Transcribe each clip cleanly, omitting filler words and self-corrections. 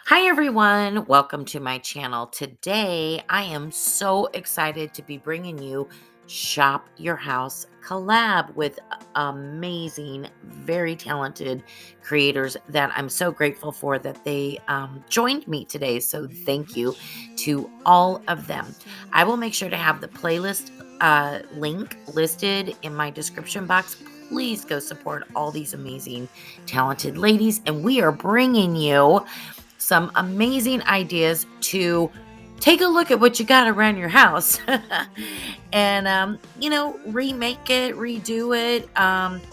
Hi everyone, welcome to my channel. Today I am so excited to be bringing you Shop Your House collab with amazing, very talented creators that I'm so grateful for that they joined me today. So thank you to all of them. I will make sure to have the playlist link listed in my description box. Please go support all these amazing, talented ladies, and we are bringing you some amazing ideas to take a look at what you got around your house and remake it, redo it,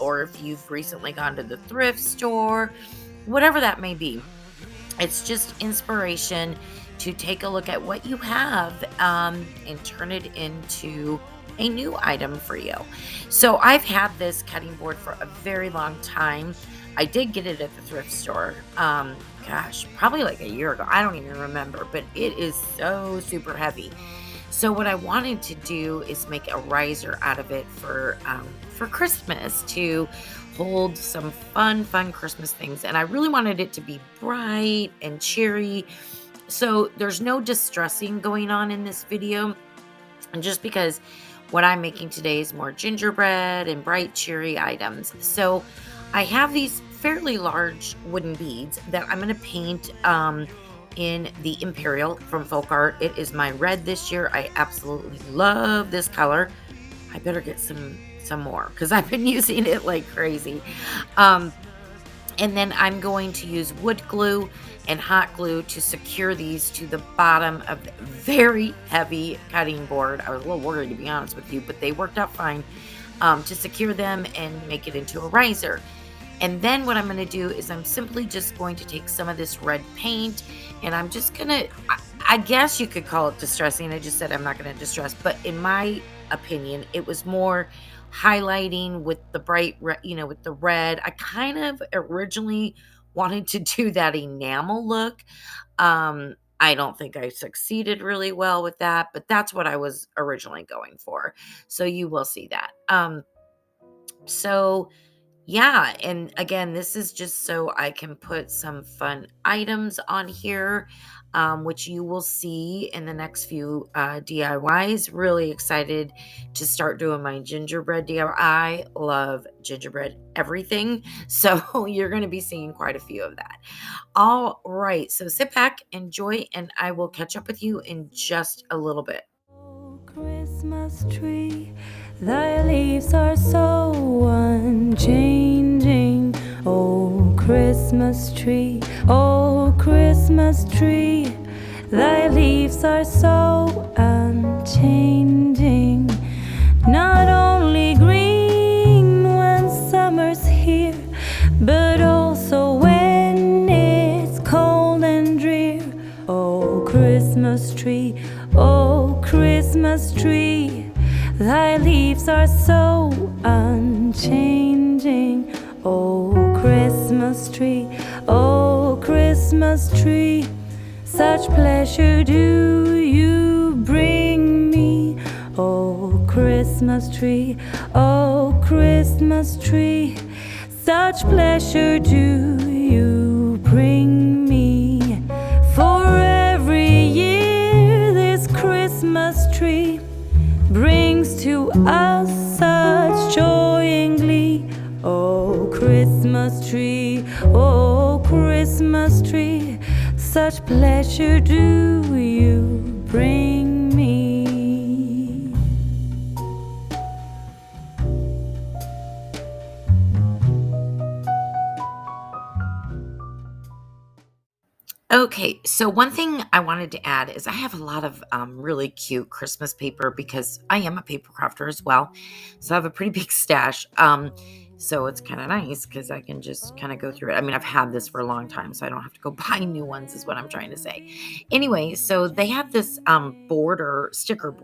or if you've recently gone to the thrift store, whatever that may be. It's just inspiration to take a look at what you have, and turn it into a new item for you. So I've had this cutting board for a very long time. I did get it at the thrift store. Gosh, probably like a year ago. I don't even remember, but it is so super heavy. So what I wanted to do is make a riser out of it for Christmas to hold some fun Christmas things. And I really wanted it to be bright and cheery. So there's no distressing going on in this video. And just because what I'm making today is more gingerbread and bright, cheery items. So I have these fairly large wooden beads that I'm going to paint in the Imperial from Folk Art. It is my red this year. I absolutely love this color. I better get some more because I've been using it like crazy. And then I'm going to use wood glue and hot glue to secure these to the bottom of the very heavy cutting board. I was a little worried, to be honest with you, but they worked out fine, to secure them and make it into a riser. And then what I'm going to do is I'm simply just going to take some of this red paint, and I'm just going to, I guess you could call it distressing. I just said I'm not going to distress, but in my opinion, it was more highlighting with the bright, with the red. I kind of originally wanted to do that enamel look. I don't think I succeeded really well with that, but that's what I was originally going for. So you will see that. So yeah, and again, this is just so I can put some fun items on here, which you will see in the next few DIYs. Really excited to start doing my gingerbread DIY. I love gingerbread everything, so you're going to be seeing quite a few of that. All right, so sit back, enjoy, and I will catch up with you in just a little bit. Oh, Christmas tree, thy leaves are so unchanging. Oh, Christmas tree, thy leaves are so unchanging. Not only green when summer's here, but also when it's cold and drear. Oh, Christmas tree, thy leaves are so unchanging. Oh, Christmas tree, such pleasure do you bring me. Oh, Christmas tree, such pleasure do you bring me. For every year this Christmas tree brings to us such joy and glee. Oh, Christmas tree, such pleasure do you bring me. Okay, so one thing I wanted to add is I have a lot of really cute Christmas paper because I am a paper crafter as well. So I have a pretty big stash. So it's kind of nice because I can just kind of go through it. I mean, I've had this for a long time, so I don't have to go buy new ones, is what I'm trying to say. Anyway, so they have this border stickers,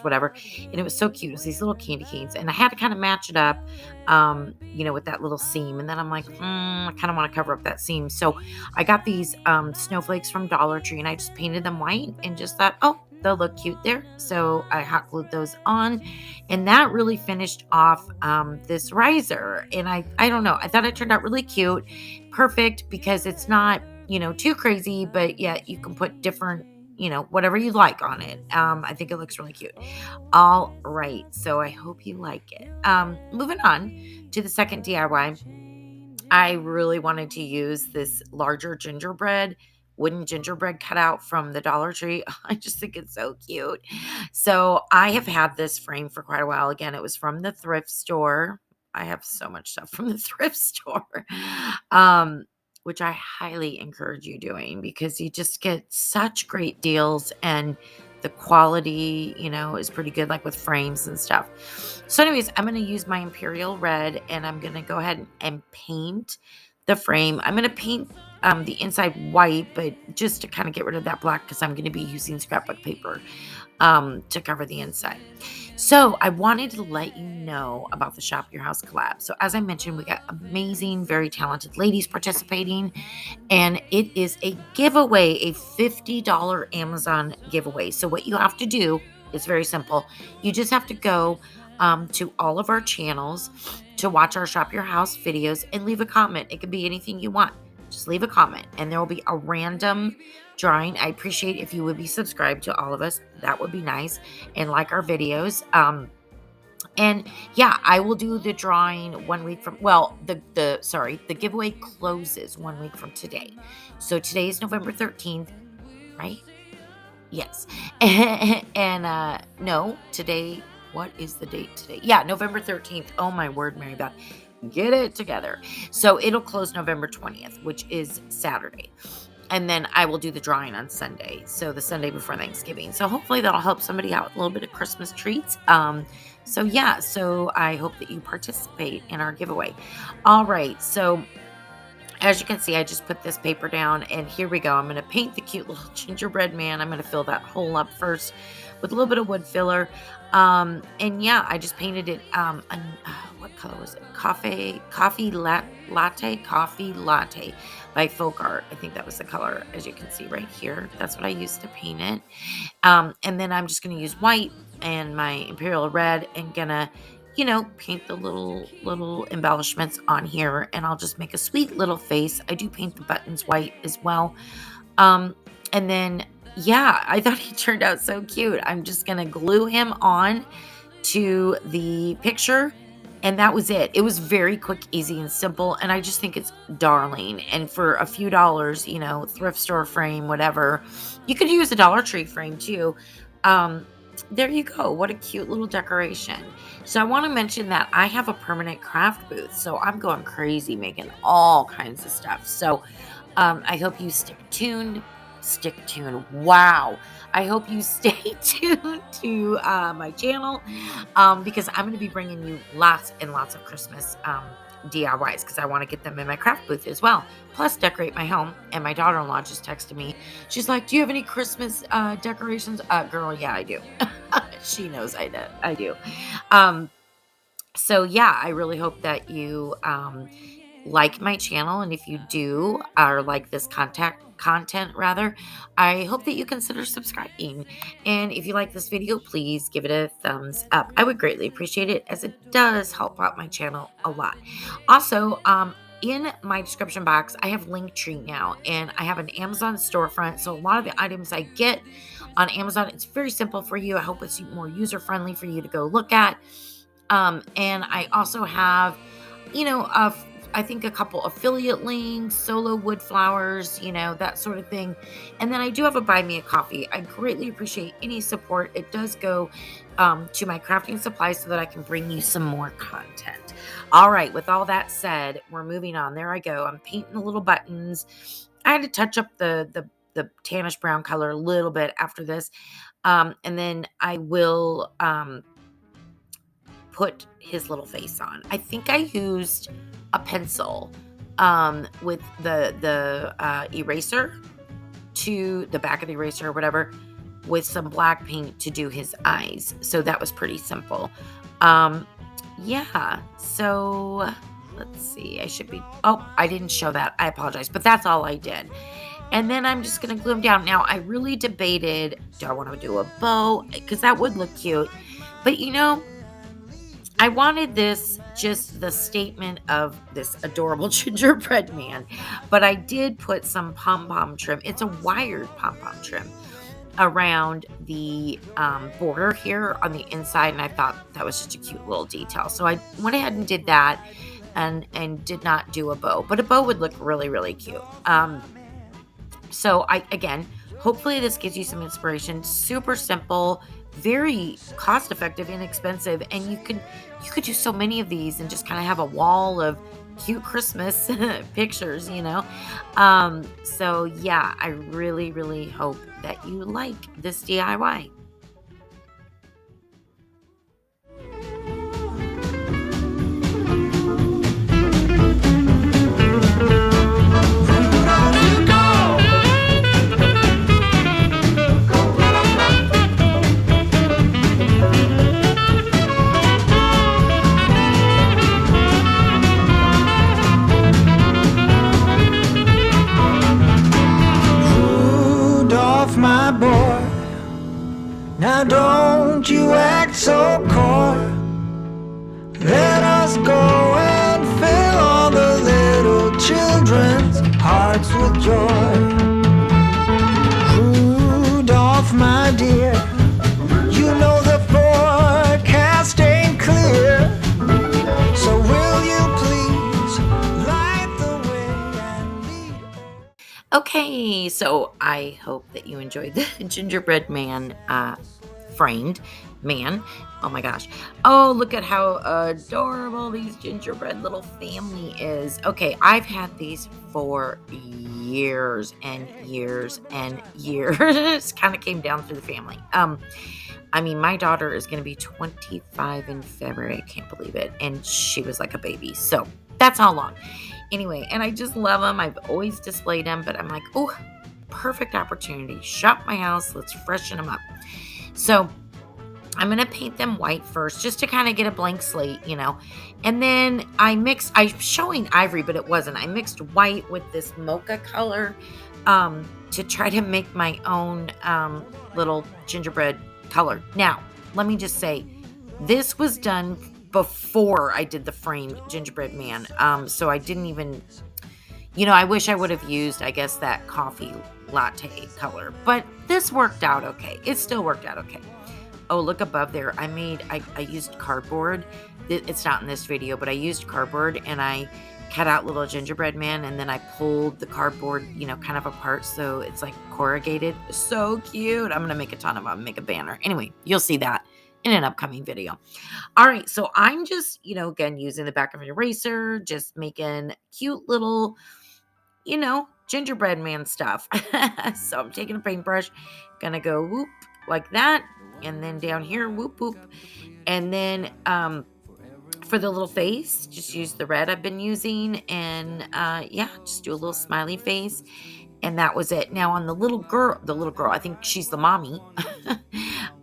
whatever. And it was so cute. It was these little candy canes. And I had to kind of match it up, with that little seam. And then I'm like, I kind of want to cover up that seam. So I got these snowflakes from Dollar Tree, and I just painted them white and just thought, oh, they'll look cute there. So I hot glued those on, and that really finished off this riser. And I don't know, I thought it turned out really cute, perfect, because it's not too crazy, but yet you can put different, whatever you like on it. I think it looks really cute. All right. So I hope you like it. Moving on to the second DIY. I really wanted to use this larger wooden gingerbread cutout from the Dollar Tree. I just think it's so cute. So I have had this frame for quite a while. Again, it was from the thrift store. I have so much stuff from the thrift store. Um, which I highly encourage you doing because you just get such great deals and the quality, is pretty good, like with frames and stuff. So, anyways, I'm going to use my Imperial Red and I'm going to go ahead and paint the frame. I'm going to paint the inside white, but just to kind of get rid of that black because I'm going to be using scrapbook paper to cover the inside. So I wanted to let you know about the Shop Your House collab. So as I mentioned, we got amazing, very talented ladies participating, and it is a giveaway, a $50 Amazon giveaway. So what you have to do is very simple. You just have to go to all of our channels to watch our Shop Your House videos and leave a comment. It could be anything you want. Just leave a comment and there will be a random drawing. I appreciate if you would be subscribed to all of us. That would be nice. And like our videos. And yeah, I will do the drawing 1 week from, well, the giveaway closes 1 week from today. So today is November 13th, right? Yes. And no, today, what is the date today? Yeah, November 13th. Oh my word, Mary Beth. Get it together. So it'll close November 20th, which is Saturday. And then I will do the drawing on Sunday. So the Sunday before Thanksgiving. So hopefully that'll help somebody out with a little bit of Christmas treats. So I hope that you participate in our giveaway. All right. So as you can see, I just put this paper down and here we go. I'm going to paint the cute little gingerbread man. I'm going to fill that hole up first with a little bit of wood filler. And yeah, I just painted it. What color was it? Coffee latte by Folk Art. I think that was the color, as you can see right here. That's what I used to paint it. And then I'm just going to use white and my Imperial Red and gonna, paint the little embellishments on here. And I'll just make a sweet little face. I do paint the buttons white as well. And then, yeah, I thought he turned out so cute. I'm just going to glue him on to the picture. And that was it. It was very quick, easy, and simple. And I just think it's darling. And for a few dollars, thrift store frame, whatever. You could use a Dollar Tree frame too. There you go. What a cute little decoration. So I want to mention that I have a permanent craft booth. So I'm going crazy making all kinds of stuff. So I hope you stick tuned. Wow. I hope you stay tuned to my channel because I'm going to be bringing you lots and lots of Christmas DIYs because I want to get them in my craft booth as well. Plus decorate my home. And my daughter-in-law just texted me. She's like, do you have any Christmas decorations? Girl, yeah, I do. She knows I do. So yeah, I really hope that you like my channel. And if you do, or like this content rather, I hope that you consider subscribing. And if you like this video, please give it a thumbs up. I would greatly appreciate it as it does help out my channel a lot. Also, in my description box, I have Linktree now, and I have an Amazon storefront. So a lot of the items I get on Amazon, it's very simple for you. I hope it's more user-friendly for you to go look at. And I also have, I think a couple affiliate links, solo wood flowers, that sort of thing. And then I do have a buy me a coffee. I greatly appreciate any support. It does go to my crafting supplies so that I can bring you some more content. All right. With all that said, we're moving on. There I go. I'm painting the little buttons. I had to touch up the tannish brown color a little bit after this. And then I will put his little face on. I think I used a pencil with the eraser to the back of the eraser or whatever with some black paint to do his eyes. So that was pretty simple. Yeah. So let's see. I didn't show that. I apologize. But that's all I did. And then I'm just going to glue him down. Now, I really debated, do I want to do a bow? Because that would look cute. But, I wanted this just the statement of this adorable gingerbread man, but I did put some pom pom trim. It's a wired pom pom trim around the border here on the inside, and I thought that was just a cute little detail. So I went ahead and did that, and did not do a bow, but a bow would look really really cute. So I again, hopefully this gives you some inspiration. Super simple, very cost effective, inexpensive, and you could do so many of these and just kind of have a wall of cute Christmas pictures, you know. So yeah, I really really hope that you like this DIY. Rudolph, my boy, now don't you act so coy. Let us go and fill all the little children's hearts with joy. Rudolph, my dear, you know the forecast ain't clear. So will you please light the way and lead? Okay, so I hope that you enjoyed the gingerbread man framed man. Oh my gosh. Oh, look at how adorable these gingerbread little family is. Okay, I've had these for years and years and years. Kind of came down through the family. I mean, my daughter is going to be 25 in February. I can't believe it. And she was like a baby. So that's how long. Anyway, and I just love them. I've always displayed them, but I'm like, oh, perfect opportunity. Shop my house. Let's freshen them up. So I'm going to paint them white first just to kind of get a blank slate, you know. And then I'm showing ivory, but it wasn't. I mixed white with this mocha color to try to make my own little gingerbread color. Now, let me just say, this was done before I did the framed gingerbread man. So I didn't even, you know, I wish I would have used, I guess, that coffee latte color. But this worked out okay. It still worked out okay. Oh, look above there. I used cardboard. It's not in this video, but I used cardboard and I cut out little gingerbread man, and then I pulled the cardboard, you know, kind of apart so it's like corrugated. So cute. I'm going to make a ton of them, make a banner. Anyway, you'll see that in an upcoming video. All right, so I'm just, you know, again, using the back of an eraser, just making cute little, you know, gingerbread man stuff. So I'm taking a paintbrush, gonna go whoop like that, and then down here, whoop whoop. And then for the little face, just use the red I've been using, and yeah, just do a little smiley face. And that was it. Now on the little girl, I think she's the mommy.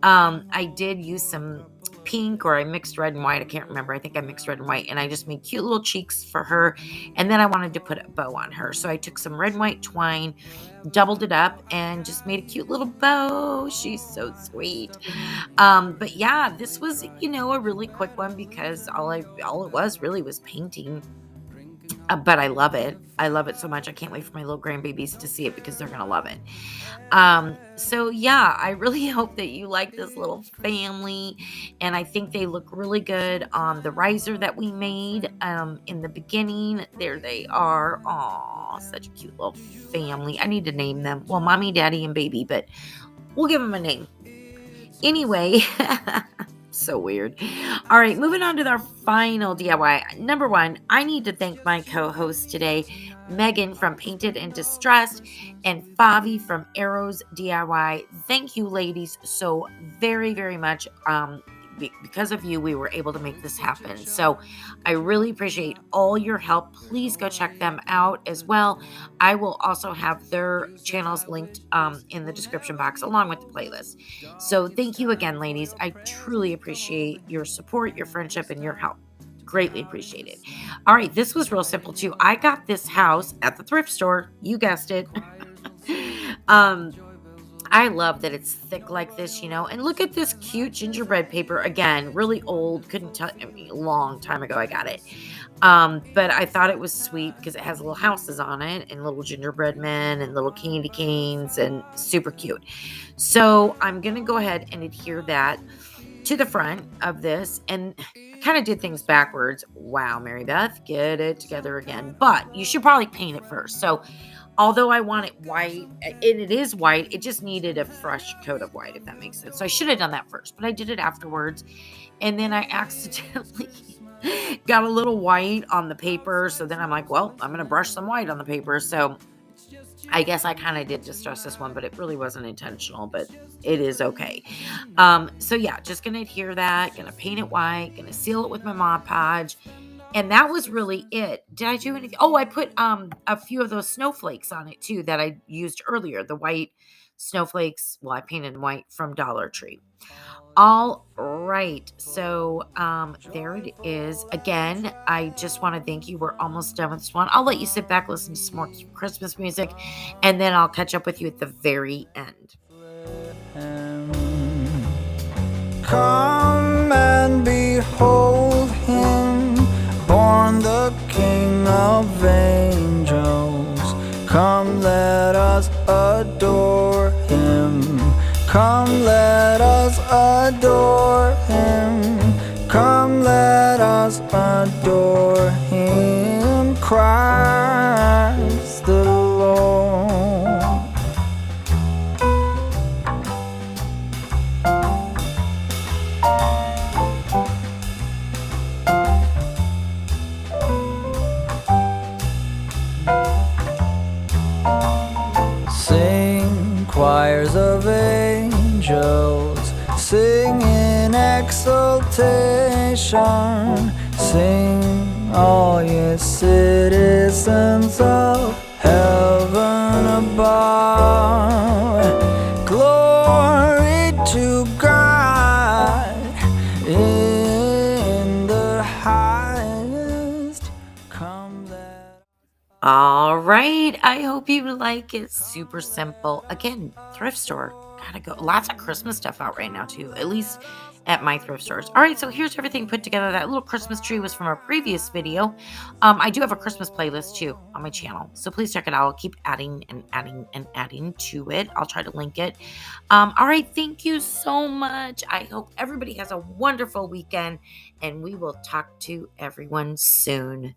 I did use some pink, or I mixed red and white. I can't remember. I think I mixed red and white, and I just made cute little cheeks for her. And then I wanted to put a bow on her. So I took some red and white twine, doubled it up, and just made a cute little bow. She's so sweet. But yeah, this was, you know, a really quick one because all it was really was painting. But I love it. I love it so much. I can't wait for my little grandbabies to see it because they're going to love it. So yeah, I really hope that you like this little family. And I think they look really good on the riser that we made in the beginning. There they are. Aw, such a cute little family. I need to name them. Well, mommy, daddy, and baby, but we'll give them a name. Anyway, so weird. All right, moving on to our final DIY. Number one, I need to thank my co-host today, Megan from Painted and Distressed, and Favi from Arrows DIY. Thank you, ladies, so very, very much. Because of you, we were able to make this happen. So I really appreciate all your help. Please go check them out as well. I will also have their channels linked in the description box along with the playlist. So thank you again, ladies. I truly appreciate your support, your friendship, and your help. Greatly appreciate it. All right, this was real simple too. I got this house at the thrift store. You guessed it. I love that it's thick like this, and look at this cute gingerbread paper. Again, really old. Couldn't tell. I mean, a long time ago I got it. But I thought it was sweet because it has little houses on it and little gingerbread men and little candy canes and super cute. So I'm gonna go ahead and adhere that to the front of this, and I kind of did things backwards. Wow, Mary Beth, get it together again. But you should probably paint it first. So although I want it white, and it is white, it just needed a fresh coat of white, if that makes sense. So I should have done that first, but I did it afterwards. And then I accidentally got a little white on the paper. So then I'm like, well, I'm going to brush some white on the paper. So I guess I kind of did distress this one, but it really wasn't intentional, but it is okay. So yeah, just going to adhere that, going to paint it white, going to seal it with my Mod Podge. And that was really it. Did I do anything? Oh, I put a few of those snowflakes on it too that I used earlier. The white snowflakes. Well, I painted white from Dollar Tree. All right. So there it is. Again, I just want to thank you. We're almost done with this one. I'll let you sit back, listen to some more Christmas music, and then I'll catch up with you at the very end. Come and behold him, born the King of angels. Come, let us adore him. Come, let us adore him. Come, let us adore him, Christ the Lord. Sing, choirs of angels, sing in exultation. Sing, all ye citizens of heaven above. Glory to God in the highest. Come let. All right. I hope you like it. Super simple. Again, thrift store. Gotta go. Lots of Christmas stuff out right now, too, at least at my thrift stores. All right. So here's everything put together. That little Christmas tree was from a previous video. I do have a Christmas playlist, too, on my channel. So please check it out. I'll keep adding and adding and adding to it. I'll try to link it. All right. Thank you so much. I hope everybody has a wonderful weekend, and we will talk to everyone soon.